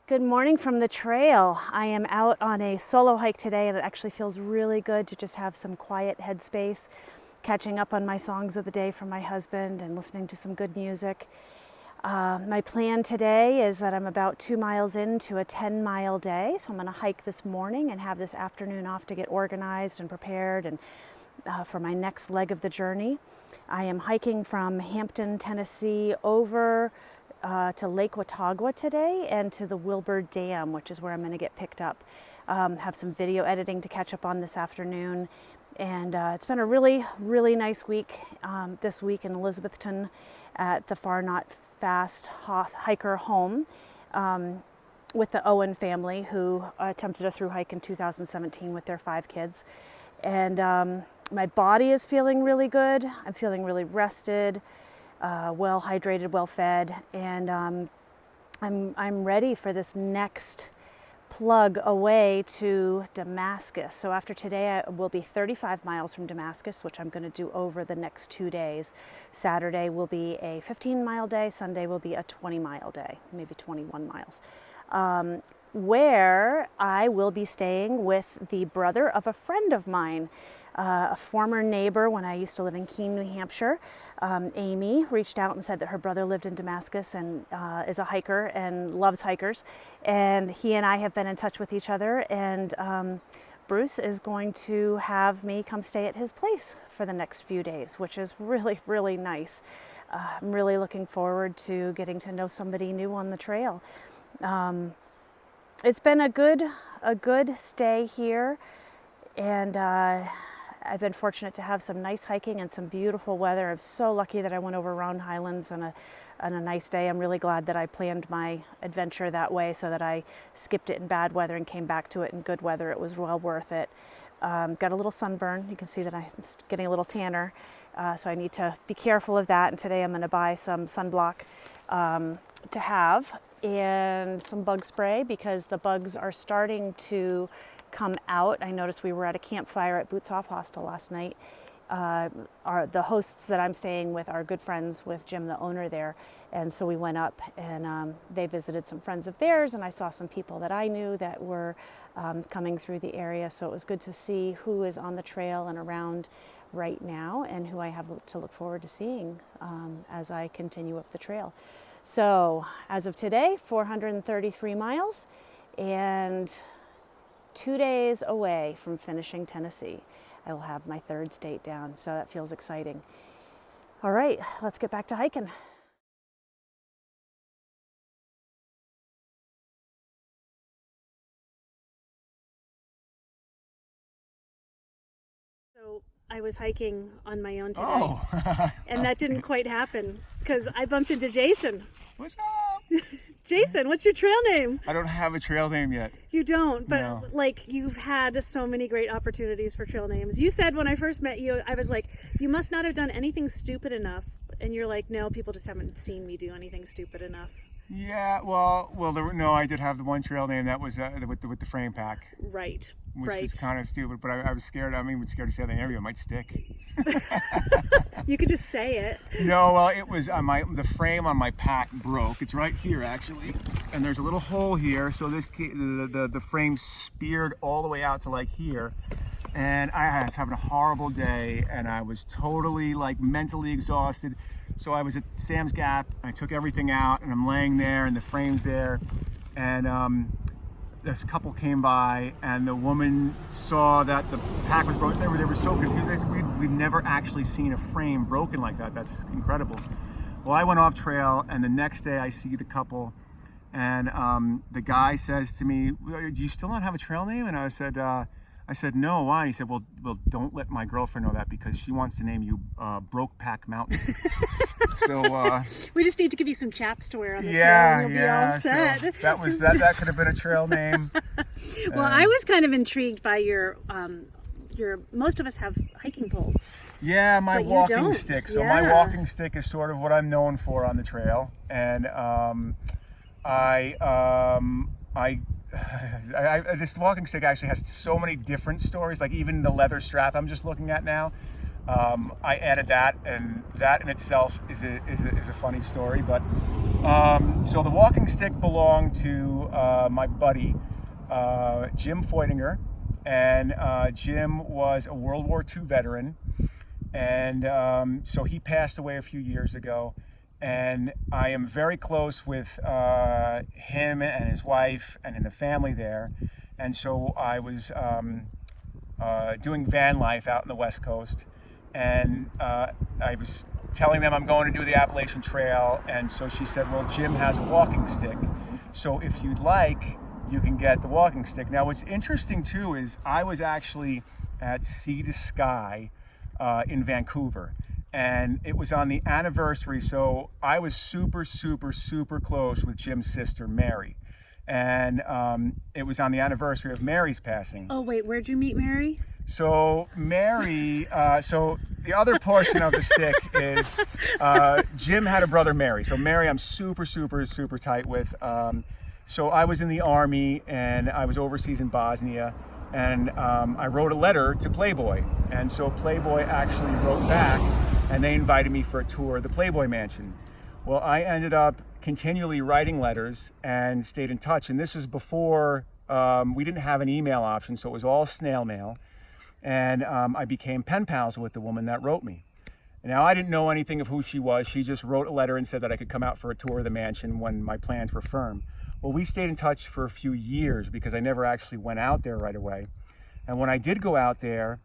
Good morning from the trail. I am out on a solo hike today, and it actually feels really good to just have some quiet headspace, catching up on my songs of the day from my husband and listening to some good music. My plan today is that I'm about 2 miles into a 10-mile day, so I'm going to hike this morning and have this afternoon off to get organized and prepared and for my next leg of the journey. I am hiking from Hampton, Tennessee over to Lake Watauga today and to the Wilbur Dam, which is where I'm going to get picked up. Have some video editing to catch up on this afternoon. And it's been a really, really nice week this week in Elizabethton at the Far Not Fast hiker home with the Owen family, who attempted a thru hike in 2017 with their 5 kids. And my body is feeling really good. I'm feeling really rested. Well hydrated, well fed, and I'm ready for this next plug away to Damascus. So after today, I will be 35 miles from Damascus, which I'm going to do over the next 2 days. Saturday will be a 15-mile day. Sunday will be a 20-mile day, maybe 21 miles, where I will be staying with the brother of a friend of mine, a former neighbor when I used to live in Keene, New Hampshire. Amy reached out and said that her brother lived in Damascus and is a hiker and loves hikers. And he and I have been in touch with each other, and Bruce is going to have me come stay at his place for the next few days, which is really, really nice. I'm really looking forward to getting to know somebody new on the trail. It's been a good stay here, and I've been fortunate to have some nice hiking and some beautiful weather. I'm so lucky that I went over Round Highlands on a nice day. I'm really glad that I planned my adventure that way so that I skipped it in bad weather and came back to it in good weather. It was well worth it. Got a little sunburn. You can see that I'm getting a little tanner, so I need to be careful of that. And today I'm going to buy some sunblock to have and some bug spray because the bugs are starting to come out. I noticed we were at a campfire at Boots Off Hostel last night. The hosts that I'm staying with are good friends with Jim, the owner there, and so we went up and they visited some friends of theirs, and I saw some people that I knew that were coming through the area, so it was good to see who is on the trail and around right now and who I have to look forward to seeing as I continue up the trail. So as of today, 433 miles and 2 days away from finishing Tennessee. I will have my 3rd state down, so that feels exciting. All right, let's get back to hiking. So I was hiking on my own today, and that didn't quite happen because I bumped into Jason. What's up? Jason, what's your trail name? I don't have a trail name yet. You don't, but No. like you've had so many great opportunities for trail names. You said when I first met you, I was like, you must not have done anything stupid enough. And you're like, no, people just haven't seen me do anything stupid enough. Yeah, well, no, I did have the one trail name that was with the frame pack. Right, which right. was kind of stupid, but I was scared. I'm even scared to say the area might stick. You could just say it. No, well, it was the frame on my pack broke. It's right here actually, and there's a little hole here. So the frame speared all the way out to like here, and I was having a horrible day, and I was totally like mentally exhausted. So I was at Sam's Gap. I took everything out, and I'm laying there, and the frame's there, and this couple came by, and the woman saw that the pack was broken. They were so confused. They said, we've never actually seen a frame broken like that. That's incredible. Well, I went off trail, and the next day I see the couple, and the guy says to me, "Do you still not have a trail name?" And I said, "No, why?" And he said, well, don't let my girlfriend know that because she wants to name you Broke Pack Mountain. So we just need to give you some chaps to wear on the trail, and you'll be all set. So that could have been a trail name. Well, I was kind of intrigued by your most of us have hiking poles. Yeah, my walking stick. So yeah. My walking stick is sort of what I'm known for on the trail, and this walking stick actually has so many different stories, like even the leather strap I'm just looking at now. I added that, and that in itself is a funny story. But So the walking stick belonged to my buddy, Jim Feutinger. And Jim was a World War II veteran. And so he passed away a few years ago. And I am very close with him and his wife and in the family there. And so I was doing van life out in the West Coast. And I was telling them I'm going to do the Appalachian Trail. And so she said, well, Jim has a walking stick. So if you'd like, you can get the walking stick. Now, what's interesting too is I was actually at Sea to Sky in Vancouver. And it was on the anniversary, so I was super, super, super close with Jim's sister, Mary. And it was on the anniversary of Mary's passing. Oh, wait, where'd you meet Mary? So Mary, so the other portion of the stick is Jim had a brother, Mary. So Mary, I'm super, super, super tight with. So I was in the Army, and I was overseas in Bosnia. And I wrote a letter to Playboy. And so Playboy actually wrote back, and they invited me for a tour of the Playboy Mansion. Well, I ended up continually writing letters and stayed in touch. And this is before we didn't have an email option, so it was all snail mail. And I became pen pals with the woman that wrote me. Now, I didn't know anything of who she was. She just wrote a letter and said that I could come out for a tour of the mansion when my plans were firm. Well, we stayed in touch for a few years because I never actually went out there right away. And when I did go out there,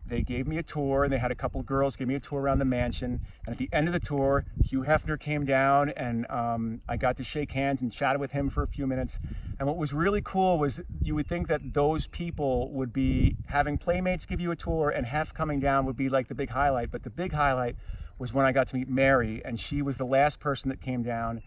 they gave me a tour, and they had a couple of girls give me a tour around the mansion. And at the end of the tour, Hugh Hefner came down, and I got to shake hands and chatted with him for a few minutes. And what was really cool was you would think that those people would be having playmates give you a tour, and Hef coming down would be like the big highlight. But the big highlight was when I got to meet Mary, and she was the last person that came down.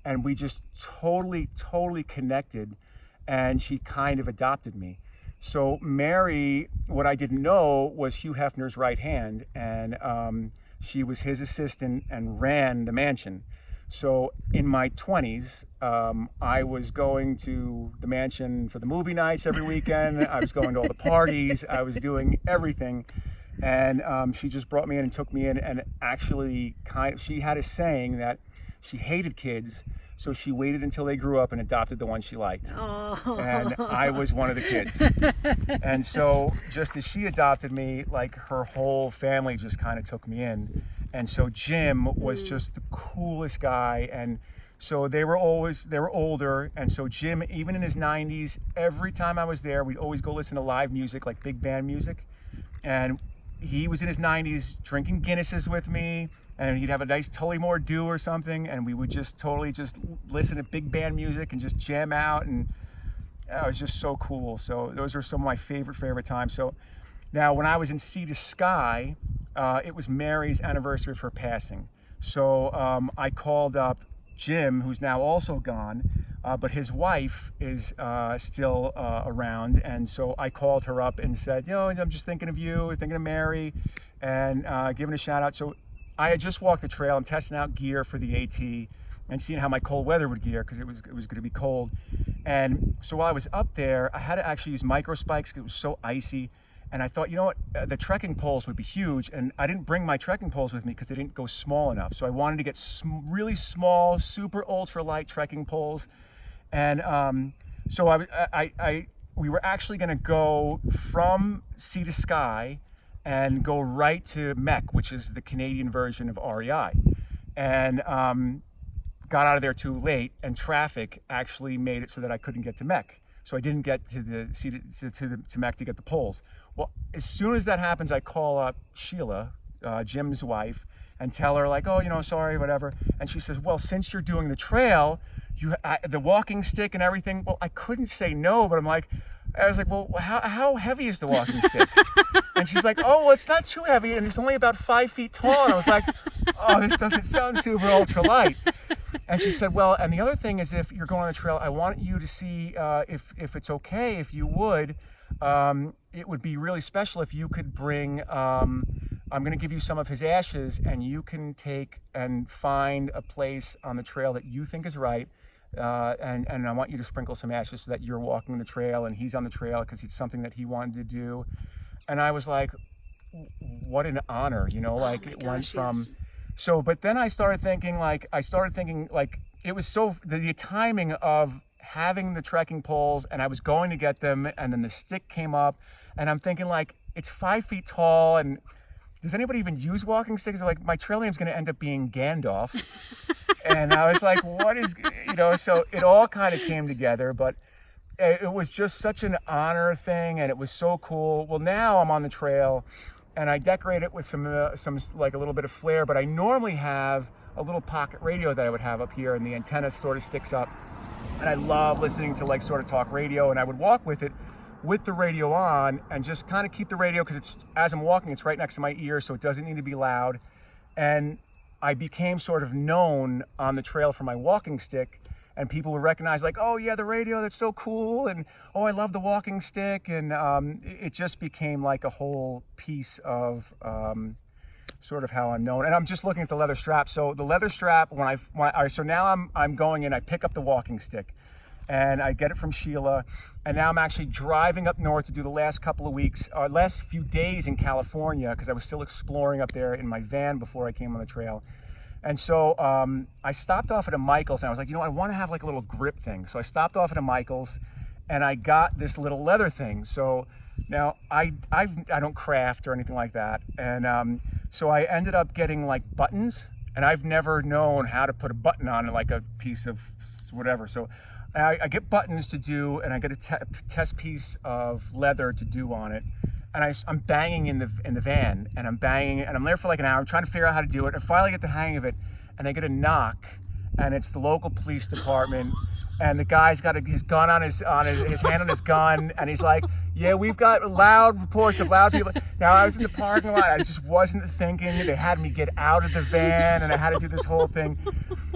And we just totally, totally connected, and she kind of adopted me. So Mary, what I didn't know was Hugh Hefner's right hand, and she was his assistant and ran the mansion. So in my 20s, I was going to the mansion for the movie nights every weekend. I was going to all the parties. I was doing everything. And she just brought me in and took me in, and actually she had a saying that she hated kids, so she waited until they grew up and adopted the one she liked. Oh. And I was one of the kids. And so just as she adopted me, like her whole family just kind of took me in. And so Jim was just the coolest guy. And so they were older. And so Jim, even in his 90s, every time I was there, we'd always go listen to live music, like big band music. And he was in his 90s drinking Guinnesses with me. And he'd have a nice Tullymore Dew or something, and we would just totally just listen to big band music and just jam out, and it was just so cool. So those are some of my favorite times. So now when I was in Sea to Sky, it was Mary's anniversary of her passing. So I called up Jim, who's now also gone, but his wife is still around, and so I called her up and said, I'm just thinking of you, thinking of Mary, and giving a shout out. So I had just walked the trail. I'm testing out gear for the AT and seeing how my cold weather would gear, because it was going to be cold. And so while I was up there, I had to actually use micro spikes because it was so icy. And I thought, the trekking poles would be huge. And I didn't bring my trekking poles with me because they didn't go small enough. So I wanted to get really small, super ultra light trekking poles. And so we were actually going to go from Sea to Sky and go right to Mech, which is the Canadian version of REI. And got out of there too late, and traffic actually made it so that I couldn't get to Mech. So I didn't get to Mech to get the poles. Well, as soon as that happens, I call up Sheila, Jim's wife, and tell her like, sorry, whatever. And she says, well, since you're doing the trail, the walking stick and everything, well, I couldn't say no, but I was like, well, how heavy is the walking stick? And she's like, well, it's not too heavy, and it's only about 5 feet tall. And I was like, this doesn't sound super ultra light. And she said, well, and the other thing is, if you're going on a trail, I want you to see if it's okay, if you would, it would be really special if you could bring, I'm going to give you some of his ashes, and you can take and find a place on the trail that you think is right. And I want you to sprinkle some ashes so that you're walking the trail and he's on the trail because it's something that he wanted to do. And I was like, what an honor, it went from So, but then I started thinking like, it was so, the timing of having the trekking poles, and I was going to get them, and then the stick came up, and I'm thinking like, it's 5 feet tall, and does anybody even use walking sticks? Like, my trail name's going to end up being Gandalf. And I was like, what is, so it all kind of came together, but it was just such an honor thing, and it was so cool. Well, now I'm on the trail, and I decorate it with some like a little bit of flair, but I normally have a little pocket radio that I would have up here, and the antenna sort of sticks up. And I love listening to like sort of talk radio, and I would walk with it with the radio on and just kind of keep the radio, because it's, as I'm walking, it's right next to my ear, so it doesn't need to be loud. And I became sort of known on the trail for my walking stick, and people would recognize like, oh yeah, the radio, that's so cool, and oh, I love the walking stick, and it just became like a whole piece of sort of how I'm known. And I'm just looking at the leather strap. So the leather strap, so now I'm going in, I pick up the walking stick, and I get it from Sheila, and now I'm actually driving up north to do the last couple of weeks, last few days in California, because I was still exploring up there in my van before I came on the trail. And so I stopped off at a Michael's, and I was like, I want to have like a little grip thing. So I stopped off at a Michael's, and I got this little leather thing. So now I don't craft or anything like that. And so I ended up getting like buttons, and I've never known how to put a button on like a piece of whatever. So I get buttons to do, and I get a test piece of leather to do on it. And I'm banging in the van, and I'm banging, and I'm there for like an hour. I'm trying to figure out how to do it. And I finally get the hang of it, and I get a knock, and it's the local police department. And the guy's got his gun on his hand on his gun, and he's like, yeah, we've got loud reports of loud people. Now, I was in the parking lot, I just wasn't thinking. They had me get out of the van, and I had to do this whole thing.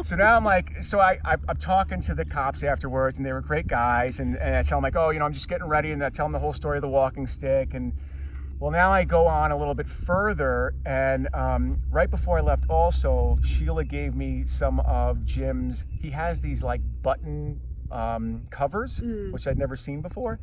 So now I'm like, I'm talking to the cops afterwards, and they were great guys, and I tell them like, oh, I'm just getting ready, and I tell them the whole story of the walking stick. And well, now I go on a little bit further, and right before I left also, Sheila gave me some of Jim's, he has these like button covers, which I'd never seen before.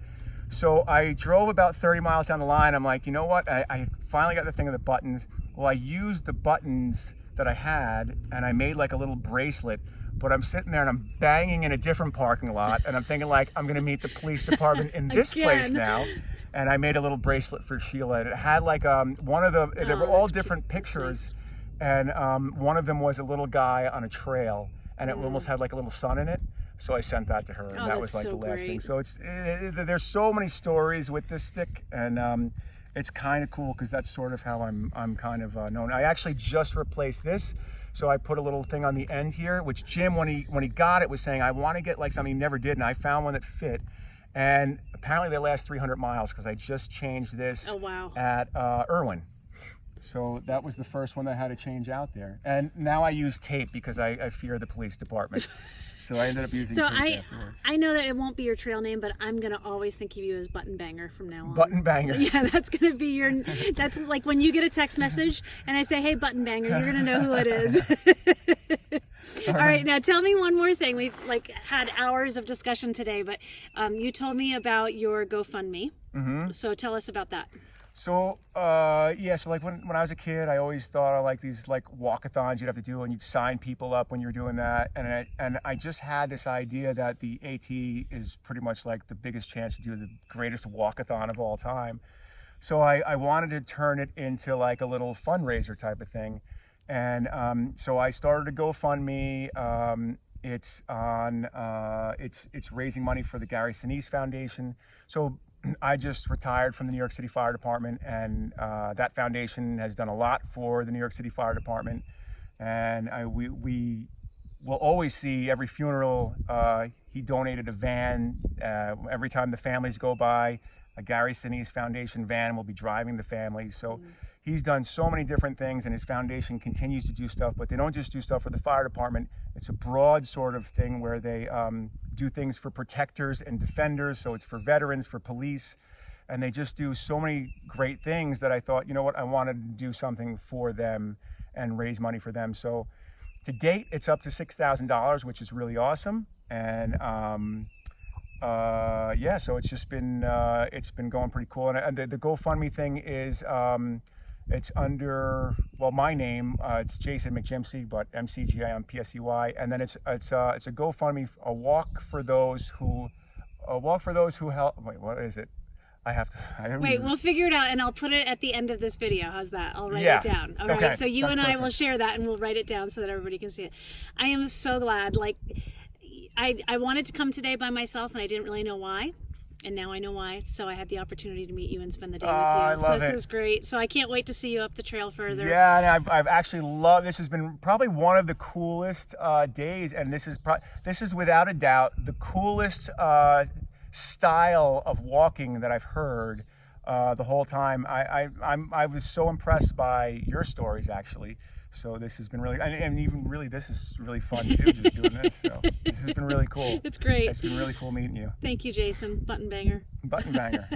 So I drove about 30 miles down the line. I'm like, you know what? I finally got the thing of the buttons. Well, I used the buttons that I had, and I made like a little bracelet, but I'm sitting there and I'm banging in a different parking lot, and I'm thinking like, I'm gonna meet the police department in this place now. And I made a little bracelet for Sheila, and it had like they were all different pictures, and one of them was a little guy on a trail, and it almost had like a little sun in it. So I sent that to her, and that was like the last thing. So there's so many stories with this stick, and it's kind of cool because that's sort of how I'm kind of known. I actually just replaced this, so I put a little thing on the end here, which Jim, when he got it, was saying, I want to get like something he never did, and I found one that fit. And apparently they last 300 miles because I just changed this at Irwin. So that was the first one that I had to change out there. And now I use tape because I fear the police department. So I ended up using tape afterwards. I know that it won't be your trail name, but I'm going to always think of you as Button Banger from now on. Button Banger. Yeah, that's going to be that's like when you get a text message and I say, hey, Button Banger, you're going to know who it is. All right, now tell me one more thing. We've like had hours of discussion today, but you told me about your GoFundMe. Mm-hmm. So tell us about that. So, so like when I was a kid, I always thought of like these like walkathons you'd have to do, and you'd sign people up when you were doing that. And I just had this idea that the AT is pretty much like the biggest chance to do the greatest walkathon of all time. So I wanted to turn it into like a little fundraiser type of thing. And so I started a GoFundMe. It's raising money for the Gary Sinise Foundation. So I just retired from the New York City Fire Department, and that foundation has done a lot for the New York City Fire Department. And we will always see every funeral. He donated a van. Every time the families go by, a Gary Sinise Foundation van will be driving the families. So he's done so many different things, and his foundation continues to do stuff, but they don't just do stuff for the fire department. It's a broad sort of thing where they do things for protectors and defenders. So it's for veterans, for police, and they just do so many great things that I thought, you know what, I wanted to do something for them and raise money for them. So to date, it's up to $6,000, which is really awesome. And so it's just been going pretty cool. And the GoFundMe thing is It's under, well, my name. It's Jason McGimsey, but MCGIMPSEY. And then it's a GoFundMe, a walk for those who help. Wait, what is it? Wait, we'll figure it out, and I'll put it at the end of this video. How's that? I'll write Yeah. it down. All Okay. right. So you That's and I perfect. will share that, and we'll write it down so that everybody can see it. I am so glad. Like, I wanted to come today by myself, and I didn't really know why. And now I know why. So I had the opportunity to meet you and spend the day with you. I love This it. is great. So I can't wait to see you up the trail further. Yeah, and I've actually loved. This has been probably one of the coolest days, and this is without a doubt the coolest style of walking that I've heard the whole time. I was so impressed by your stories, actually. So this has been really, and even really, this is really fun too, just doing this. So this has been really cool. It's great. It's been really cool meeting you. Thank you, Jason. Button banger. Button banger.